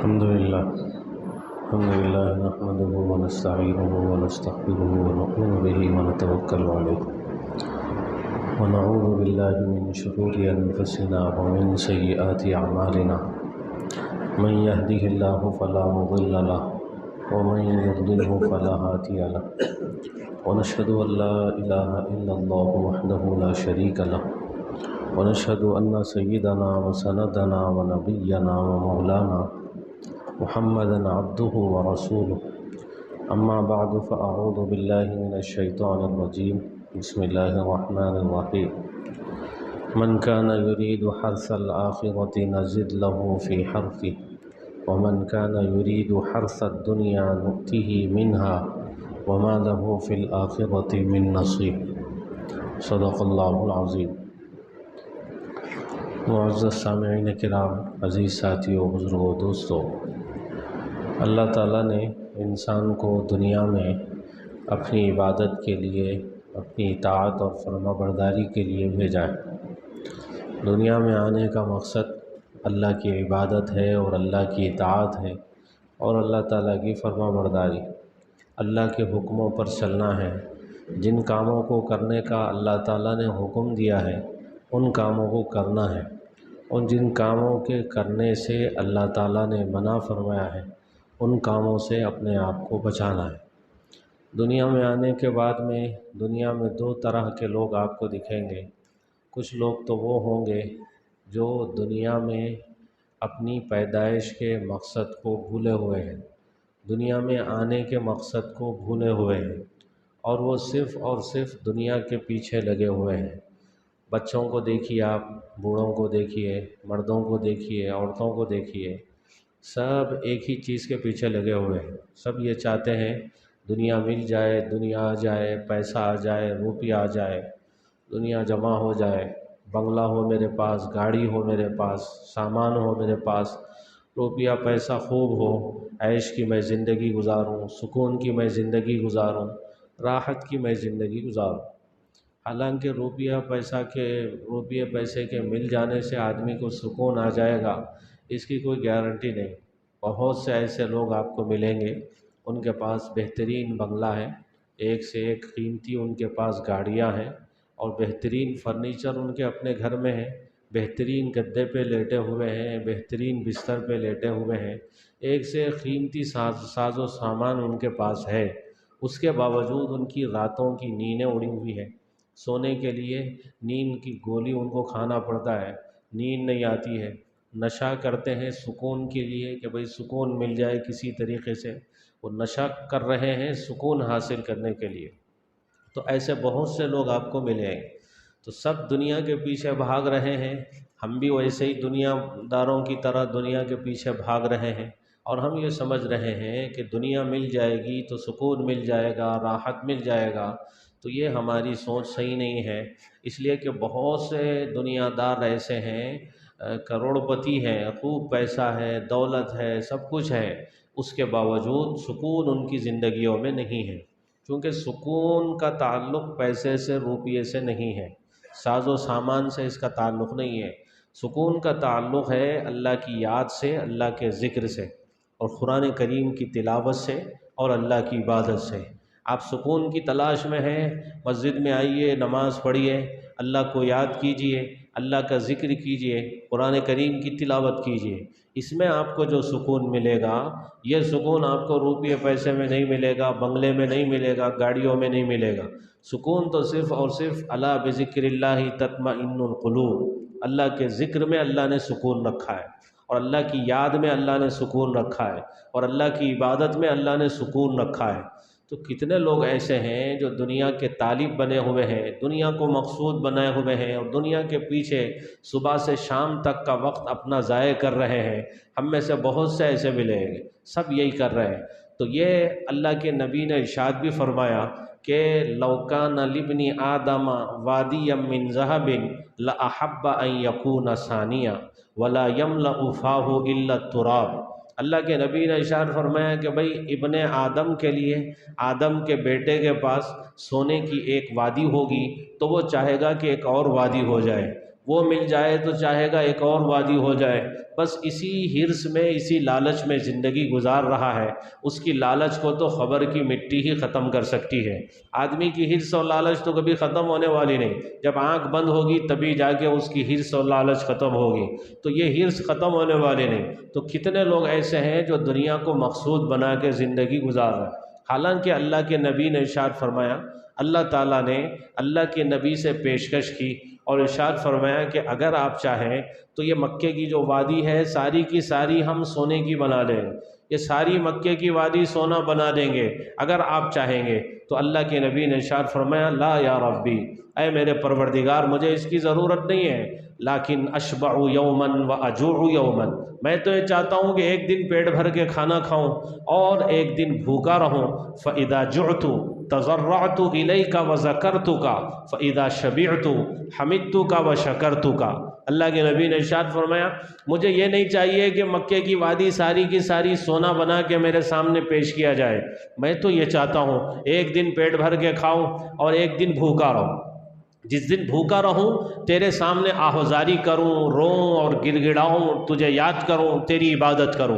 الحمد لله نحمده ونستعينه ونستغفره ونؤمن به ونتوكل عليه ونعوذ بالله من شرور أنفسنا ومن سيئات أعمالنا من يهده الله فلا مضل له ومن يضلله فلا هادي له ونشهد أن لا إله إلا الله وحده لا شريك له ونشهد أن سيدنا وسندنا ونبينا ومولانا محمدا عبده ورسوله أما بعد فأعوذ بالله من الشيطان الرجيم بسم الله الرحمن الرحيم من كان يريد حرث الآخرة نزد له في حرثه ومن كان يريد حرث الدنيا نؤته منها وما له في الآخرة من نصيب صدق الله العظيم۔ معزز سامعین کرام، عزیز ساتھیوں، بزرگوں، دوستوں، اللہ تعالیٰ نے انسان کو دنیا میں اپنی عبادت کے لیے، اپنی اطاعت اور فرما برداری کے لیے بھیجا ہے۔ دنیا میں آنے کا مقصد اللہ کی عبادت ہے اور اللہ کی اطاعت ہے اور اللہ تعالیٰ کی فرما برداری، اللہ کے حکموں پر چلنا ہے۔ جن کاموں کو کرنے کا اللہ تعالیٰ نے حکم دیا ہے ان کاموں کو کرنا ہے، اور جن کاموں کے کرنے سے اللہ تعالیٰ نے منع فرمایا ہے ان کاموں سے اپنے آپ کو بچانا ہے۔ دنیا میں آنے کے بعد میں دنیا میں دو طرح کے لوگ آپ کو دکھیں گے۔ کچھ لوگ تو وہ ہوں گے جو دنیا میں اپنی پیدائش کے مقصد کو بھولے ہوئے ہیں، دنیا میں آنے کے مقصد کو بھولے ہوئے ہیں، اور وہ صرف اور صرف دنیا کے پیچھے لگے ہوئے ہیں۔ بچوں کو دیکھیے، آپ بوڑھوں کو دیکھیے، مردوں کو دیکھیے، عورتوں کو دیکھیے، سب ایک ہی چیز کے پیچھے لگے ہوئے ہیں۔ سب یہ چاہتے ہیں دنیا مل جائے، دنیا آ جائے، پیسہ آ جائے، روپیہ آ جائے، دنیا جمع ہو جائے، بنگلہ ہو میرے پاس، گاڑی ہو میرے پاس، سامان ہو میرے پاس، روپیہ پیسہ خوب ہو، عیش کی میں زندگی گزاروں، سکون کی میں زندگی گزاروں، راحت کی میں زندگی گزاروں۔ حالانکہ روپیہ پیسے کے مل جانے سے آدمی کو سکون آ جائے گا، اس کی کوئی گارنٹی نہیں۔ بہت سے ایسے لوگ آپ کو ملیں گے، ان کے پاس بہترین بنگلہ ہے، ایک سے ایک قیمتی ان کے پاس گاڑیاں ہیں، اور بہترین فرنیچر ان کے اپنے گھر میں ہے، بہترین گدے پہ لیٹے ہوئے ہیں، بہترین بستر پہ لیٹے ہوئے ہیں، ایک سے ایک قیمتی ساز و سامان ان کے پاس ہے۔ اس کے باوجود ان کی راتوں کی نیندیں اڑی ہوئی ہیں۔ سونے کے لیے نیند کی گولی ان کو کھانا پڑتا ہے، نیند نہیں آتی ہے۔ نشہ کرتے ہیں سکون کے لیے کہ بھئی سکون مل جائے کسی طریقے سے، وہ نشہ کر رہے ہیں سکون حاصل کرنے کے لیے۔ تو ایسے بہت سے لوگ آپ کو ملیں گے۔ تو سب دنیا کے پیچھے بھاگ رہے ہیں، ہم بھی ویسے ہی دنیا داروں کی طرح دنیا کے پیچھے بھاگ رہے ہیں، اور ہم یہ سمجھ رہے ہیں کہ دنیا مل جائے گی تو سکون مل جائے گا، راحت مل جائے گا۔ تو یہ ہماری سوچ صحیح نہیں ہے، اس لیے کہ بہت سے دنیا دار ایسے ہیں، کروڑ پتی ہیں، خوب پیسہ ہے، دولت ہے، سب کچھ ہے، اس کے باوجود سکون ان کی زندگیوں میں نہیں ہے، کیونکہ سکون کا تعلق پیسے سے، روپیے سے نہیں ہے، ساز و سامان سے اس کا تعلق نہیں ہے۔ سکون کا تعلق ہے اللہ کی یاد سے، اللہ کے ذکر سے، اور قرآن کریم کی تلاوت سے، اور اللہ کی عبادت سے۔ آپ سکون کی تلاش میں ہیں، مسجد میں آئیے، نماز پڑھیے، اللہ کو یاد کیجئے، اللہ کا ذکر کیجئے، قرآن کریم کی تلاوت کیجئے۔ اس میں آپ کو جو سکون ملے گا، یہ سکون آپ کو روپیے پیسے میں نہیں ملے گا، بنگلے میں نہیں ملے گا، گاڑیوں میں نہیں ملے گا۔ سکون تو صرف اور صرف الا بذکر اللہ تطمئن القلوب، اللہ کے ذکر میں اللہ نے سکون رکھا ہے، اور اللہ کی یاد میں اللہ نے سکون رکھا ہے، اور اللہ کی عبادت میں اللہ نے سکون رکھا ہے۔ تو کتنے لوگ ایسے ہیں جو دنیا کے طالب بنے ہوئے ہیں، دنیا کو مقصود بنائے ہوئے ہیں، اور دنیا کے پیچھے صبح سے شام تک کا وقت اپنا ضائع کر رہے ہیں۔ ہم میں سے بہت سے ایسے ملیں گے، سب یہی کر رہے ہیں۔ تو یہ اللہ کے نبی نے ارشاد بھی فرمایا کہ لو کان لابن آدم وادی من ذهب لاحب ان یکون ثانیہ ولا یملأ فاہ الا التراب۔ اللہ کے نبی نے ارشاد فرمایا کہ بھئی ابن آدم کے لیے، آدم کے بیٹے کے پاس سونے کی ایک وادی ہوگی تو وہ چاہے گا کہ ایک اور وادی ہو جائے، وہ مل جائے تو چاہے گا ایک اور وادی ہو جائے، بس اسی حرص میں، اسی لالچ میں زندگی گزار رہا ہے۔ اس کی لالچ کو تو خبر کی مٹی ہی ختم کر سکتی ہے۔ آدمی کی حرص اور لالچ تو کبھی ختم ہونے والی نہیں، جب آنکھ بند ہوگی تبھی جا کے اس کی حرص اور لالچ ختم ہوگی، تو یہ حرص ختم ہونے والی نہیں۔ تو کتنے لوگ ایسے ہیں جو دنیا کو مقصود بنا کے زندگی گزار رہے ہیں، حالانکہ اللہ کے نبی نے ارشاد فرمایا، اللہ تعالیٰ نے اللہ کے نبی سے پیشکش کی اور ارشاد فرمایا کہ اگر آپ چاہیں تو یہ مکے کی جو وادی ہے ساری کی ساری ہم سونے کی بنا دیں گے، یہ ساری مکے کی وادی سونا بنا دیں گے اگر آپ چاہیں گے۔ تو اللہ کے نبی نے ارشاد فرمایا، لا یا ربی، اے میرے پروردگار مجھے اس کی ضرورت نہیں ہے، لیکن اشبع یوما و اجوع یوما، میں تو یہ چاہتا ہوں کہ ایک دن پیٹ بھر کے کھانا کھاؤں اور ایک دن بھوکا رہوں۔ فَإِذَا جُعْتُ تَضَرَّعْتُ إِلَيْكَ وَذَكَرْتُكَ فَإِذَا شَبِعْتُ حَمِدْتُكَ وَشَكَرْتُكَ۔ اللہ کے نبی نے ارشاد فرمایا، مجھے یہ نہیں چاہیے کہ مکے کی وادی ساری کی ساری سونا بنا کے میرے سامنے پیش کیا جائے، میں تو یہ چاہتا ہوں ایک دن پیٹ بھر کے کھاؤں اور ایک دن بھوکا رہوں۔ جس دن بھوکا رہوں تیرے سامنے آہوزاری کروں، روں اور گڑ گڑاؤں، تجھے یاد کروں، تیری عبادت کروں،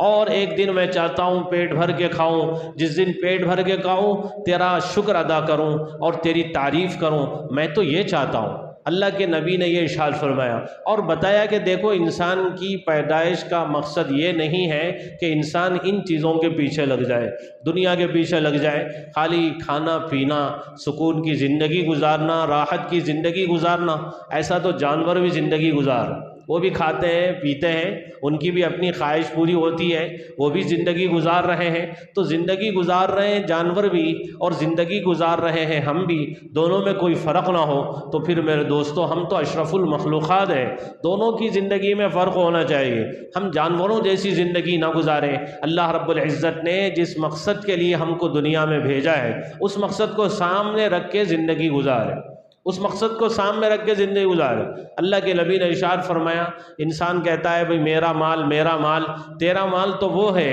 اور ایک دن میں چاہتا ہوں پیٹ بھر کے کھاؤں، جس دن پیٹ بھر کے کھاؤں تیرا شکر ادا کروں اور تیری تعریف کروں، میں تو یہ چاہتا ہوں۔ اللہ کے نبی نے یہ ارشاد فرمایا اور بتایا کہ دیکھو انسان کی پیدائش کا مقصد یہ نہیں ہے کہ انسان ان چیزوں کے پیچھے لگ جائے، دنیا کے پیچھے لگ جائے، خالی کھانا پینا، سکون کی زندگی گزارنا، راحت کی زندگی گزارنا۔ ایسا تو جانور بھی زندگی گزار، وہ بھی کھاتے ہیں پیتے ہیں، ان کی بھی اپنی خواہش پوری ہوتی ہے، وہ بھی زندگی گزار رہے ہیں۔ تو زندگی گزار رہے ہیں جانور بھی اور زندگی گزار رہے ہیں ہم بھی، دونوں میں کوئی فرق نہ ہو تو پھر میرے دوستو ہم تو اشرف المخلوقات ہیں۔ دونوں کی زندگی میں فرق ہونا چاہیے، ہم جانوروں جیسی زندگی نہ گزاریں۔ اللہ رب العزت نے جس مقصد کے لیے ہم کو دنیا میں بھیجا ہے اس مقصد کو سامنے رکھ کے زندگی گزاریں، اس مقصد کو سامنے رکھ کے زندگی گزارے۔ اللہ کے نبی نے ارشاد فرمایا، انسان کہتا ہے بھئی میرا مال میرا مال، تیرا مال تو وہ ہے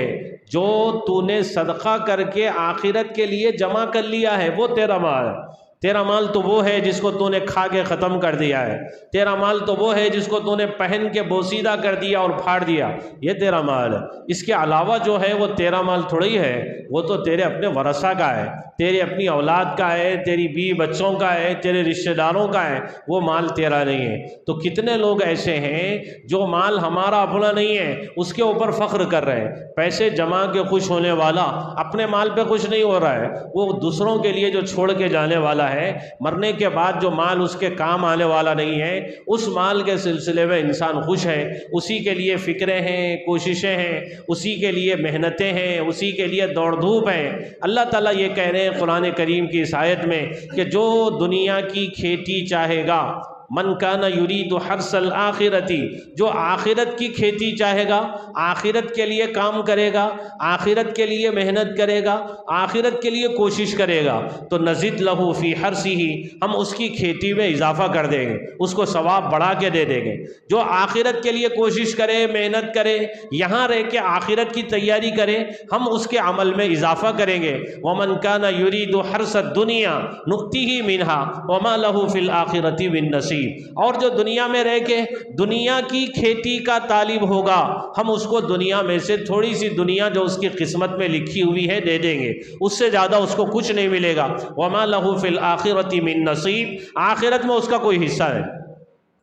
جو تو نے صدقہ کر کے آخرت کے لیے جمع کر لیا ہے، وہ تیرا مال ہے۔ تیرا مال تو وہ ہے جس کو تو نے کھا کے ختم کر دیا ہے، تیرا مال تو وہ ہے جس کو تو نے پہن کے بوسیدہ کر دیا اور پھاڑ دیا، یہ تیرا مال ہے۔ اس کے علاوہ جو ہے وہ تیرا مال تھوڑی ہے، وہ تو تیرے اپنے ورثہ کا ہے، تیرے اپنی اولاد کا ہے، تیری بیوی بچوں کا ہے، تیرے رشتہ داروں کا ہے، وہ مال تیرا نہیں ہے۔ تو کتنے لوگ ایسے ہیں جو مال ہمارا اپنا نہیں ہے اس کے اوپر فخر کر رہے ہیں، پیسے جمع کے خوش ہونے والا اپنے مال پہ خوش نہیں ہو رہا ہے، وہ دوسروں کے لیے جو چھوڑ کے جانے والا ہے، مرنے کے بعد جو مال اس کے کام آنے والا نہیں ہے، اس مال کے سلسلے میں انسان خوش ہے، اسی کے لیے فکریں ہیں، کوششیں ہیں، اسی کے لیے محنتیں ہیں، اسی کے لیے دوڑ دھوپ ہیں۔ اللہ تعالیٰ یہ کہہ رہے ہیں قرآن کریم کی اس آیت میں کہ جو دنیا کی کھیتی چاہے گا، من کان یرید حرث الآخرتی، جو آخرت کی کھیتی چاہے گا، آخرت کے لیے کام کرے گا، آخرت کے لیے محنت کرے گا، آخرت کے لیے کوشش کرے گا، تو نزد لہ فی حرثہ، ہم اس کی کھیتی میں اضافہ کر دیں گے، اس کو ثواب بڑھا کے دے دیں گے۔ جو آخرت کے لیے کوشش کرے، محنت کرے، یہاں رہ کے آخرت کی تیاری کرے، ہم اس کے عمل میں اضافہ کریں گے۔ ومن کان یرید حرث الدنیا نؤتیہ منہا وما لہ فی الآخرۃ من نصیب، اور جو دنیا میں رہ کے دنیا کی کھیتی کا طالب ہوگا، ہم اس کو دنیا میں سے تھوڑی سی دنیا جو اس کی قسمت میں لکھی ہوئی ہے دے دیں گے، اس سے زیادہ اس کو کچھ نہیں ملے گا۔ وما لہ فی الآخرۃ من نصیب، آخرت میں اس کا کوئی حصہ نہیں۔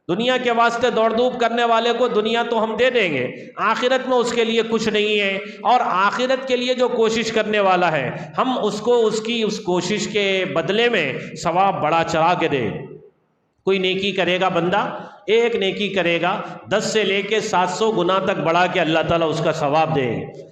دنیا کے واسطے دوڑ دھوپ کرنے والے کو دنیا تو ہم دے دیں گے، آخرت میں اس کے لیے کچھ نہیں ہے، اور آخرت کے لیے جو کوشش کرنے والا ہے ہم اس کو اس کی اس کوشش کے بدلے میں ثواب بڑا چڑھا کے دیں۔ کوئی نیکی کرے گا بندہ، ایک نیکی کرے گا 10 سے لے کے 700 گنا تک بڑھا کے اللہ تعالیٰ اس کا ثواب دے۔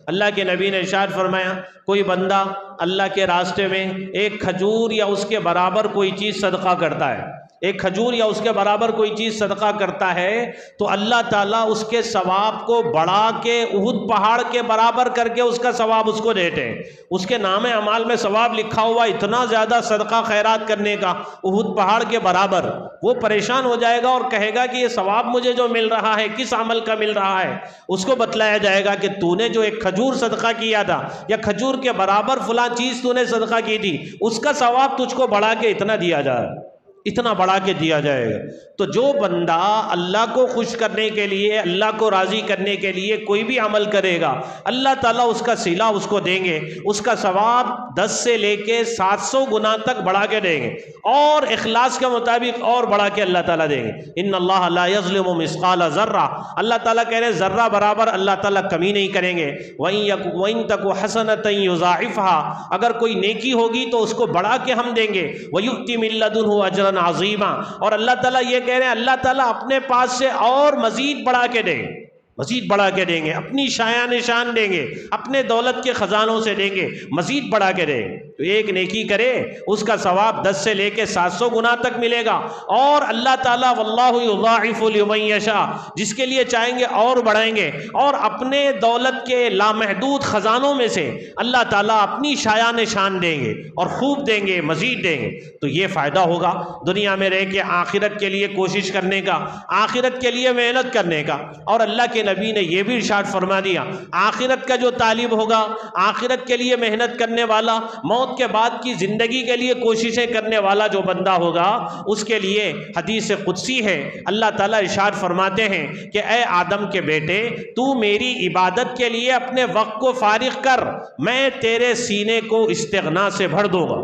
اللہ کے نبی نے ارشاد فرمایا، کوئی بندہ اللہ کے راستے میں ایک کھجور یا اس کے برابر کوئی چیز صدقہ کرتا ہے، ایک کھجور یا اس کے برابر کوئی چیز صدقہ کرتا ہے، تو اللہ تعالیٰ اس کے ثواب کو بڑھا کے احد پہاڑ کے برابر کر کے اس کا ثواب اس کو دیتے ہیں۔ اس کے نام اعمال میں ثواب لکھا ہوا اتنا زیادہ صدقہ خیرات کرنے کا، احد پہاڑ کے برابر۔ وہ پریشان ہو جائے گا اور کہے گا کہ یہ ثواب مجھے جو مل رہا ہے کس عمل کا مل رہا ہے؟ اس کو بتلایا جائے گا کہ تو نے جو ایک کھجور صدقہ کیا تھا یا کھجور کے برابر فلاں چیز تو نے صدقہ کی تھی، اس کا ثواب تجھ کو بڑھا کے اتنا دیا جا رہا ہے۔ اتنا بڑھا کے دیا جائے گا۔ تو جو بندہ اللہ کو خوش کرنے کے لیے، اللہ کو راضی کرنے کے لیے کوئی بھی عمل کرے گا، اللہ تعالیٰ اس کا صلہ اس کو دیں گے، اس کا ثواب 10 سے لے کے 700 گنا تک بڑھا کے دیں گے، اور اخلاص کے مطابق اور بڑھا کے اللہ تعالیٰ دیں گے۔ ان اللہ لا یظلم مثقال ذرہ، اللہ تعالیٰ کہہ رہے ہیں ذرہ برابر اللہ تعالیٰ کمی نہیں کریں گے۔ وَإِن تَكُ حَسَنَةً يُضَاعِفْهَا، اگر کوئی نیکی ہوگی تو اس کو بڑھا کے ہم دیں گے۔ وَيُؤْتِ مِن لَّدُنْهُ أَجْرًا عظیما، اور اللہ تعالیٰ یہ کہہ رہے ہیں اللہ تعالیٰ اپنے پاس سے اور مزید بڑھا کے دیں گے، مزید بڑھا کے دیں گے، اپنی شایان نشان دیں گے، اپنے دولت کے خزانوں سے دیں گے، مزید بڑھا کے دیں گے۔ تو ایک نیکی کرے اس کا ثواب 10 سے لے کے 700 گنا تک ملے گا، اور اللہ تعالیٰ واللہ یضاعف لمن یشاء، جس کے لیے چاہیں گے اور بڑھائیں گے، اور اپنے دولت کے لامحدود خزانوں میں سے اللہ تعالیٰ اپنی شایان نشان دیں گے اور خوب دیں گے، مزید دیں گے۔ تو یہ فائدہ ہوگا دنیا میں رہ کے آخرت کے لیے کوشش کرنے کا، آخرت کے لیے محنت کرنے کا۔ اور اللہ کے نبی نے یہ بھی ارشاد فرما دیا، آخرت کا جو طالب ہوگا، آخرت کے لیے محنت کرنے والا، موت کے بعد کی زندگی کے لیے کوششیں کرنے والا جو بندہ ہوگا، اس کے لیے حدیث قدسی ہے، اللہ تعالیٰ ارشاد فرماتے ہیں کہ اے آدم کے بیٹے، تو میری عبادت کے لیے اپنے وقت کو فارغ کر، میں تیرے سینے کو استغنا سے بھر دوں گا۔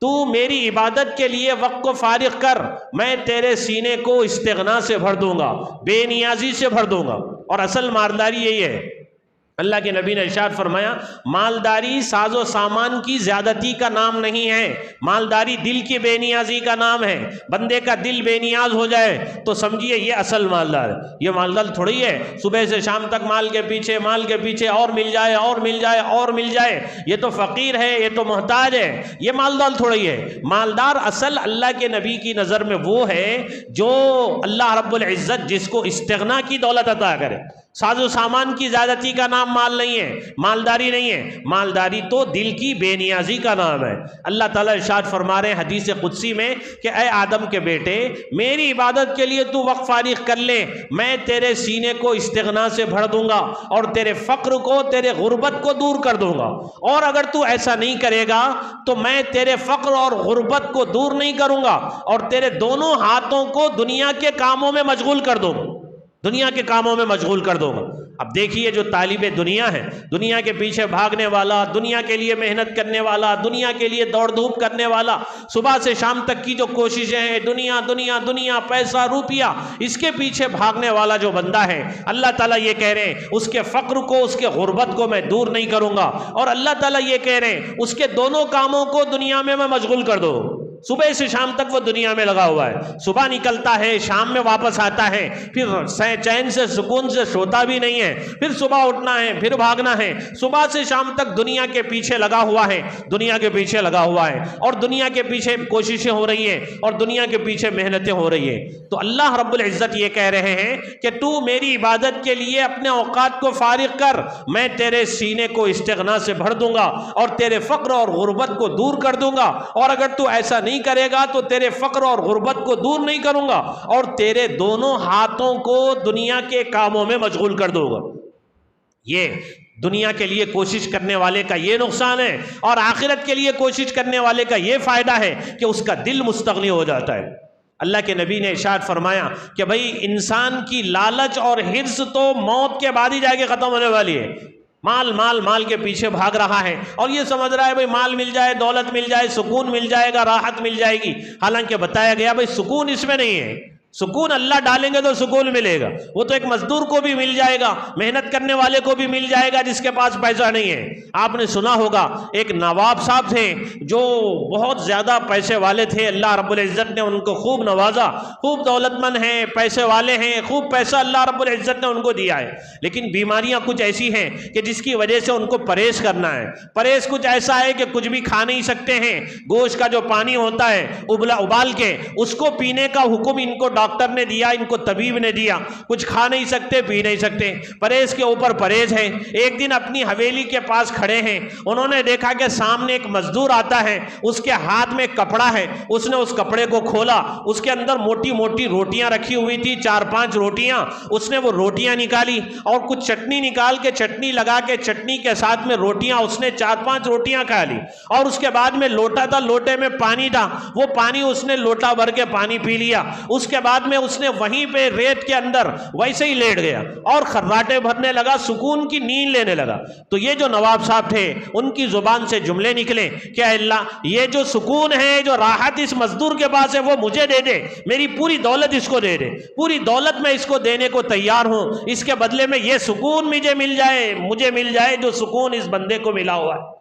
تو میری عبادت کے لیے وقت کو فارغ کر، میں تیرے سینے کو استغنا سے بھر دوں گا، بے نیازی سے بھر دوں گا۔ اور اصل مالداری یہی ہے، اللہ کے نبی نے ارشاد فرمایا مالداری ساز و سامان کی زیادتی کا نام نہیں ہے، مالداری دل کی بے نیازی کا نام ہے۔ بندے کا دل بے نیاز ہو جائے تو سمجھیے یہ اصل مالدار ہے۔ یہ مالدار تھوڑی ہے صبح سے شام تک مال کے پیچھے اور مل جائے اور مل جائے اور مل جائے، یہ تو فقیر ہے، یہ تو محتاج ہے، یہ مالدار تھوڑی ہے۔ مالدار اصل اللہ کے نبی کی نظر میں وہ ہے جو اللہ رب العزت جس کو استغنا کی دولت عطا کرے۔ ساز و سامان کی زیادتی کا نام مال نہیں ہے، مالداری نہیں ہے، مالداری تو دل کی بے نیازی کا نام ہے۔ اللہ تعالیٰ ارشاد فرما رہے ہیں حدیث قدسی میں کہ اے آدم کے بیٹے، میری عبادت کے لیے تو وقت فارغ کر لے، میں تیرے سینے کو استغنا سے بھر دوں گا، اور تیرے فقر کو، تیرے غربت کو دور کر دوں گا۔ اور اگر تو ایسا نہیں کرے گا تو میں تیرے فقر اور غربت کو دور نہیں کروں گا، اور تیرے دونوں ہاتھوں کو دنیا کے کاموں میں مشغول کر دوں گا، دنیا کے کاموں میں مشغول کر دوں گا۔ اب دیکھیے جو طالب دنیا ہے، دنیا کے پیچھے بھاگنے والا، دنیا کے لیے محنت کرنے والا، دنیا کے لیے دوڑ دھوپ کرنے والا، صبح سے شام تک کی جو کوششیں ہیں، دنیا دنیا دنیا، پیسہ روپیہ، اس کے پیچھے بھاگنے والا جو بندہ ہے، اللہ تعالیٰ یہ کہہ رہے ہیں اس کے فقر کو، اس کے غربت کو میں دور نہیں کروں گا۔ اور اللہ تعالیٰ یہ کہہ رہے ہیں اس کے دونوں کاموں کو دنیا میں مشغول کر دو۔ صبح سے شام تک وہ دنیا میں لگا ہوا ہے، صبح نکلتا ہے، شام میں واپس آتا ہے، پھر چین سے سکون سے سوتا بھی نہیں ہے، پھر صبح اٹھنا ہے، پھر بھاگنا ہے، صبح سے شام تک دنیا کے پیچھے لگا ہوا ہے، دنیا کے پیچھے لگا ہوا ہے، اور دنیا کے پیچھے کوششیں ہو رہی ہیں، اور دنیا کے پیچھے محنتیں ہو رہی ہیں۔ تو اللہ رب العزت یہ کہہ رہے ہیں کہ تو میری عبادت کے لیے اپنے اوقات کو فارغ کر، میں تیرے سینے کو استغنا سے بھر دوں گا، اور تیرے فقر اور غربت کو دور کر دوں گا۔ اور اگر تو ایسا نہیں کرے گا تو تیرے فقر اور غربت کو دور نہیں کروں گا، اور تیرے دونوں ہاتھوں کو دنیا کے کاموں میں مشغول کر دوں گا۔ یہ دنیا کے لیے کوشش کرنے والے کا یہ نقصان ہے، اور آخرت کے لیے کوشش کرنے والے کا یہ فائدہ ہے کہ اس کا دل مستغنی ہو جاتا ہے۔ اللہ کے نبی نے ارشاد فرمایا کہ بھئی انسان کی لالچ اور حرص تو موت کے بعد ہی جا کے ختم ہونے والی ہے۔ مال مال مال کے پیچھے بھاگ رہا ہے، اور یہ سمجھ رہا ہے بھئی مال مل جائے، دولت مل جائے، سکون مل جائے گا، راحت مل جائے گی۔ حالانکہ بتایا گیا بھئی سکون اس میں نہیں ہے، سکون اللہ ڈالیں گے تو سکون ملے گا۔ وہ تو ایک مزدور کو بھی مل جائے گا، محنت کرنے والے کو بھی مل جائے گا جس کے پاس پیسہ نہیں ہے۔ آپ نے سنا ہوگا ایک نواب صاحب تھے جو بہت زیادہ پیسے والے تھے، اللہ رب العزت نے ان کو خوب نوازا، خوب دولت مند ہیں، پیسے والے ہیں، خوب پیسہ اللہ رب العزت نے ان کو دیا ہے، لیکن بیماریاں کچھ ایسی ہیں کہ جس کی وجہ سے ان کو پرہیز کرنا ہے۔ پرہیز کچھ ایسا ہے کہ کچھ بھی کھا نہیں سکتے ہیں، گوشت کا جو پانی ہوتا ہے ابال کے اس کو پینے کا حکم ان کو ڈاکٹر نے دیا، ان کو طبیب نے دیا، کچھ کھا نہیں سکتے پی نہیں سکتے، پرہیز کے اوپر پرہیز ہے۔ ایک دن اپنی حویلی کے پاس کھڑے ہیں، انہوں نے دیکھا کہ سامنے ایک مزدور آتا ہے، اس کے ہاتھ میں ایک کپڑا ہے، اس نے اس کپڑے کو کھولا، اس کے اندر موٹی موٹی روٹیاں رکھی ہوئی تھی، 4-5 روٹیاں، اس نے وہ روٹیاں نکالی اور کچھ چٹنی نکال کے چٹنی لگا کے چٹنی کے ساتھ میں روٹیاں، اس نے 4-5 روٹیاں کھا لی، اور اس کے بعد میں لوٹا تھا، لوٹے میں پانی تھا، وہ پانی اس نے لوٹا بھر کے پانی پی لیا، اس کے بعد میں اس نے وہیں پہ ریت کے اندر ویسے ہی لیٹ گیا اور خراٹے بھرنے لگا، سکون کی نیند لینے لگا۔ تو یہ جو نواب صاحب تھے ان کی زبان سے جملے نکلے کہ اے اللہ یہ جو سکون ہے، جو راحت اس مزدور کے پاس ہے وہ مجھے دے دے، میری پوری دولت اس کو دے دے، پوری دولت میں اس کو دینے کو تیار ہوں، اس کے بدلے میں یہ سکون مجھے مل جائے جو سکون اس بندے کو ملا ہوا ہے۔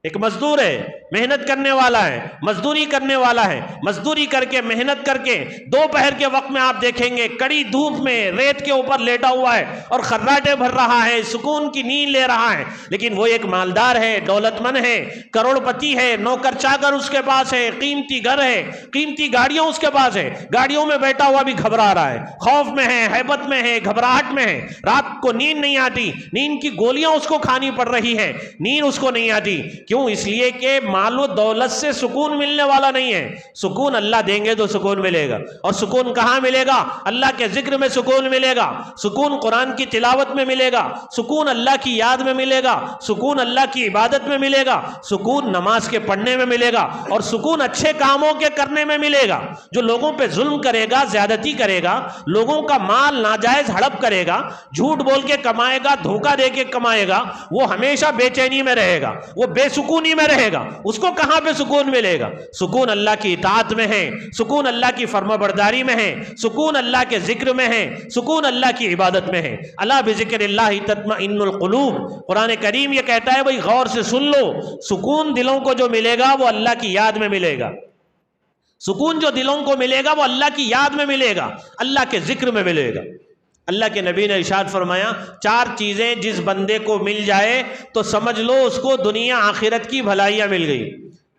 ایک مزدور ہے، محنت کرنے والا ہے، مزدوری کرنے والا ہے، مزدوری کر کے محنت کر کے دوپہر کے وقت میں آپ دیکھیں گے کڑی دھوپ میں ریت کے اوپر لیٹا ہوا ہے اور خراٹے بھر رہا ہے، سکون کی نیند لے رہا ہے، لیکن وہ ایک مالدار ہے، دولت مند ہے، کروڑ پتی ہے، نوکر چاکر اس کے پاس ہے، قیمتی گھر ہے، قیمتی گاڑیوں اس کے پاس ہے، گاڑیوں میں بیٹھا ہوا بھی گھبرا رہا ہے، خوف میں ہے، ہیبت میں ہے، گھبراہٹ میں ہے، رات کو نیند نہیں آتی، نیند کی گولیاں اس کو کھانی پڑ رہی ہے، نیند اس کو نہیں آتی۔ کیوں؟ اس لیے کہ مال و دولت سے سکون ملنے والا نہیں ہے، سکون اللہ دیں گے تو سکون ملے گا، اور سکون کہاں ملے گا؟ اللہ کے ذکر میں سکون ملے گا، سکون قرآن کی تلاوت میں ملے گا، سکون اللہ کی یاد میں ملے گا، سکون اللہ کی عبادت میں ملے گا، سکون نماز کے پڑھنے میں ملے گا، اور سکون اچھے کاموں کے کرنے میں ملے گا۔ جو لوگوں پہ ظلم کرے گا، زیادتی کرے گا، لوگوں کا مال ناجائز ہڑپ کرے گا، جھوٹ بول کے کمائے گا، دھوکہ دے کے کمائے گا، وہ ہمیشہ بے چینی میں رہے گا، وہ بے سکونی میں رہے گا۔ اس کو کہاں پہ سکون ملے گا؟ سکون اللہ کی اطاعت میں ہے، سکون اللہ کی فرما برداری میں ہے، سکون اللہ کے ذکر میں ہے، سکون اللہ کی عبادت میں ہے۔ الا بذکر اللہ تطمئن القلوب، قرآن کریم یہ کہتا ہے بھئی غور سے سن لو، سکون دلوں کو جو ملے گا وہ اللہ کی یاد میں ملے گا، سکون جو دلوں کو ملے گا وہ اللہ کی یاد میں ملے گا، اللہ کے ذکر میں ملے گا۔ اللہ کے نبی نے ارشاد فرمایا 4 چیزیں جس بندے کو مل جائے تو سمجھ لو اس کو دنیا آخرت کی بھلائیاں مل گئی۔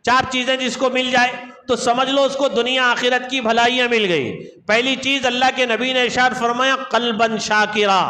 4 چیزیں جس کو مل جائے تو سمجھ لو اس کو دنیا آخرت کی بھلائیاں مل گئی۔ پہلی چیز اللہ کے نبی نے ارشاد فرمایا قلباً شاکرا،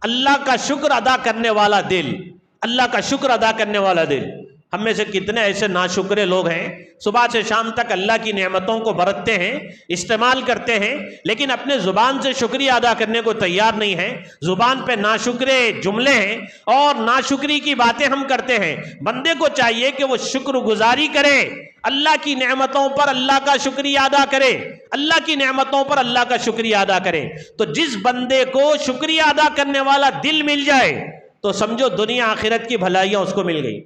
اللہ کا شکر ادا کرنے والا دل، اللہ کا شکر ادا کرنے والا دل۔ ہم میں سے کتنے ایسے ناشکرے لوگ ہیں، صبح سے شام تک اللہ کی نعمتوں کو برتتے ہیں، استعمال کرتے ہیں، لیکن اپنے زبان سے شکریہ ادا کرنے کو تیار نہیں ہیں، زبان پہ ناشکرے جملے ہیں اور ناشکری کی باتیں ہم کرتے ہیں۔ بندے کو چاہیے کہ وہ شکر گزاری کرے، اللہ کی نعمتوں پر اللہ کا شکریہ ادا کرے، اللہ کی نعمتوں پر اللہ کا شکریہ ادا کرے۔ تو جس بندے کو شکریہ ادا کرنے والا دل مل جائے تو سمجھو دنیا آخرت کی بھلائیاں اس کو مل گئی،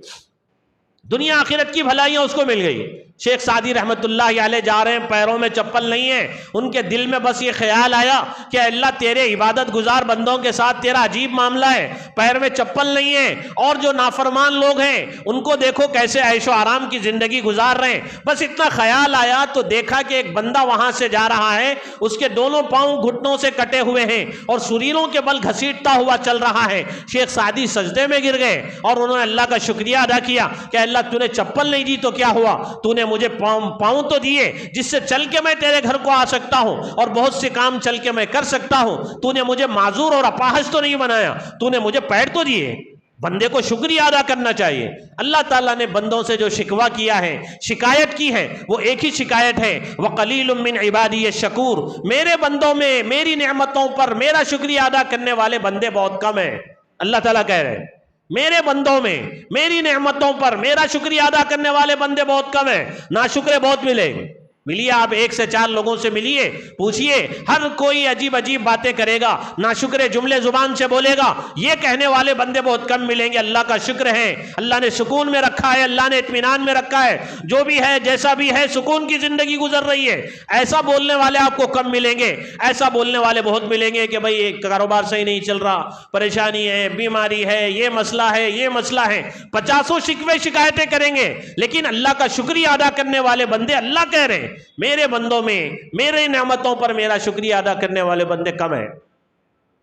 دنیا آخرت کی بھلائیاں اس کو مل گئی۔ شیخ سعدی رحمت اللہ علیہ جا رہے ہیں، پیروں میں چپل نہیں ہے، ان کے دل میں بس یہ خیال آیا کہ اللہ تیرے عبادت گزار بندوں کے ساتھ تیرا عجیب معاملہ ہے، پیر میں چپل نہیں ہے، اور جو نافرمان لوگ ہیں ان کو دیکھو کیسے عیش و آرام کی زندگی گزار رہے ہیں۔ بس اتنا خیال آیا تو دیکھا کہ ایک بندہ وہاں سے جا رہا ہے، اس کے دونوں پاؤں گھٹنوں سے کٹے ہوئے ہیں اور سریروں کے بل گھسیٹتا ہوا چل رہا ہے۔ شیخ سعدی سجدے میں گر گئے اور انہوں نے اللہ کا شکریہ ادا کیا کہ اللہ تو نے چپل نہیں دی تو کیا ہوا، تو نے مجھے پاؤں تو دیے جس سے چل کے میں تیرے گھر کو آ سکتا ہوں اور بہت سے کام چل کے میں کر سکتا ہوں، تو نے مجھے معذور اور اپاہج تو نہیں بنایا، تو نے مجھے پیر تو دیے۔ بندے کو شکریہ ادا کرنا چاہیے۔ اللہ تعالیٰ نے بندوں سے جو شکوہ کیا ہے، شکایت کی ہے، وہ ایک ہی شکایت ہے، وَقَلِيلٌ مِّنْ عِبَادِيَ الشَّكُورُ، میرے بندوں میں میری نعمتوں پر میرا شکریہ ادا کرنے والے بندے بہت کم ہیں۔ اللہ تعالیٰ کہہ رہے ہیں میرے بندوں میں میری نعمتوں پر میرا شکریہ ادا کرنے والے بندے بہت کم ہیں، ناشکرے بہت ملیں گے۔ ملیے آپ 1 سے 4 لوگوں سے ملیے، پوچھئے، ہر کوئی عجیب عجیب باتیں کرے گا، ناشکرے جملے زبان سے بولے گا، یہ کہنے والے بندے بہت کم ملیں گے اللہ کا شکر ہے، اللہ نے سکون میں رکھا ہے، اللہ نے اطمینان میں رکھا ہے، جو بھی ہے جیسا بھی ہے سکون کی زندگی گزر رہی ہے۔ ایسا بولنے والے آپ کو کم ملیں گے، ایسا بولنے والے بہت ملیں گے کہ بھئی کاروبار صحیح نہیں چل رہا، پریشانی ہے، بیماری ہے، یہ مسئلہ ہے، یہ مسئلہ ہے، 50 شکوے شکایتیں کریں گے، لیکن اللہ کا شکریہ ادا کرنے والے بندے، اللہ کہہ رہے ہیں میرے بندوں میں میرے نعمتوں پر میرا شکریہ ادا کرنے والے بندے کم ہیں۔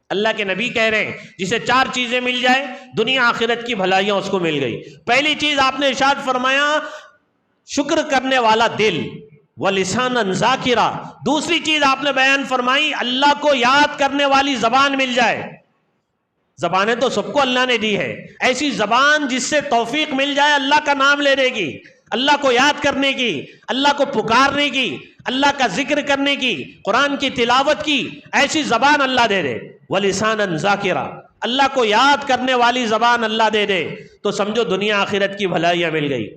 اللہ کے نبی کہہ رہے ہیں جسے 4 چیزیں مل جائے دنیا آخرت کی بھلائیاں اس کو مل گئی۔ پہلی چیز آپ نے ارشاد فرمایا شکر کرنے والا دل، وَلِسَانًا ذَاكِرًا، دوسری چیز آپ نے بیان فرمائی اللہ کو یاد کرنے والی زبان مل جائے۔ زبانیں تو سب کو اللہ نے دی ہے، ایسی زبان جس سے توفیق مل جائے اللہ کا نام لینے کی، اللہ کو یاد کرنے کی، اللہ کو پکارنے کی، اللہ کا ذکر کرنے کی، قرآن کی تلاوت کی، ایسی زبان اللہ دے دے۔ وَلِسَانًا ذَاكِرًا، اللہ کو یاد کرنے والی زبان اللہ دے دے تو سمجھو دنیا آخرت کی بھلائیاں مل گئی۔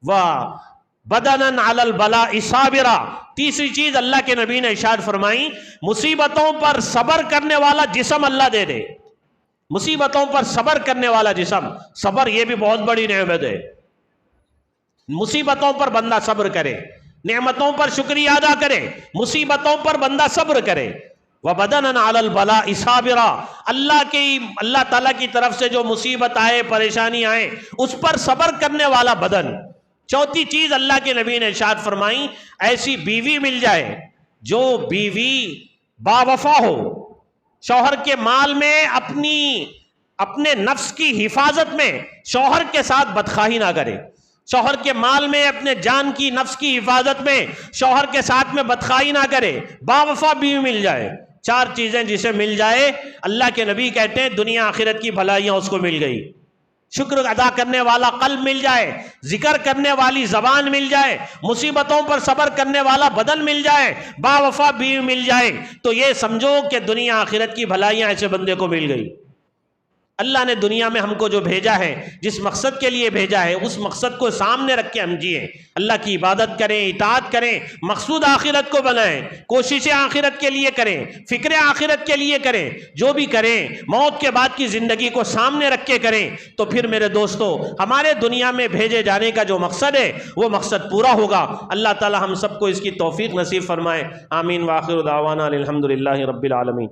وَبَدَنًا عَلَى الْبَلَاءِ صَابِرًا، تیسری چیز اللہ کے نبی نے ارشاد فرمائی مصیبتوں پر صبر کرنے والا جسم اللہ دے دے۔ مصیبتوں پر صبر کرنے والا جسم، صبر یہ بھی بہت بڑی نعمت ہے۔ مصیبتوں پر بندہ صبر کرے، نعمتوں پر شکریہ ادا کرے، مصیبتوں پر بندہ صبر کرے۔ وَبَدَنًا عَلَى الْبَلَاءِ صَابِرًا، اللہ تعالیٰ کی طرف سے جو مصیبت آئے، پریشانی آئے، اس پر صبر کرنے والا بدن۔ چوتھی چیز اللہ کے نبی نے ارشاد فرمائی ایسی بیوی مل جائے جو بیوی با وفا ہو، شوہر کے مال میں اپنے نفس کی حفاظت میں شوہر کے ساتھ بدخواہی نہ کرے، شوہر کے مال میں اپنے جان کی نفس کی حفاظت میں شوہر کے ساتھ میں بدخواہی نہ کرے، با وفا بیوی مل جائے۔ چار چیزیں جسے مل جائے اللہ کے نبی کہتے ہیں دنیا آخرت کی بھلائیاں اس کو مل گئی۔ شکر ادا کرنے والا قلب مل جائے، ذکر کرنے والی زبان مل جائے، مصیبتوں پر صبر کرنے والا بدن مل جائے، با وفا بیوی مل جائے، تو یہ سمجھو کہ دنیا آخرت کی بھلائیاں ایسے بندے کو مل گئی۔ اللہ نے دنیا میں ہم کو جو بھیجا ہے، جس مقصد کے لیے بھیجا ہے، اس مقصد کو سامنے رکھ کے ہم جئیں، اللہ کی عبادت کریں، اطاعت کریں، مقصود آخرت کو بنائیں، کوششیں آخرت کے لیے کریں، فکر آخرت کے لیے کریں، جو بھی کریں موت کے بعد کی زندگی کو سامنے رکھ کے کریں، تو پھر میرے دوستو ہمارے دنیا میں بھیجے جانے کا جو مقصد ہے وہ مقصد پورا ہوگا۔ اللہ تعالی ہم سب کو اس کی توفیق نصیب فرمائے، آمین۔ وآخر دعوانا الحمدللہ رب العالمین۔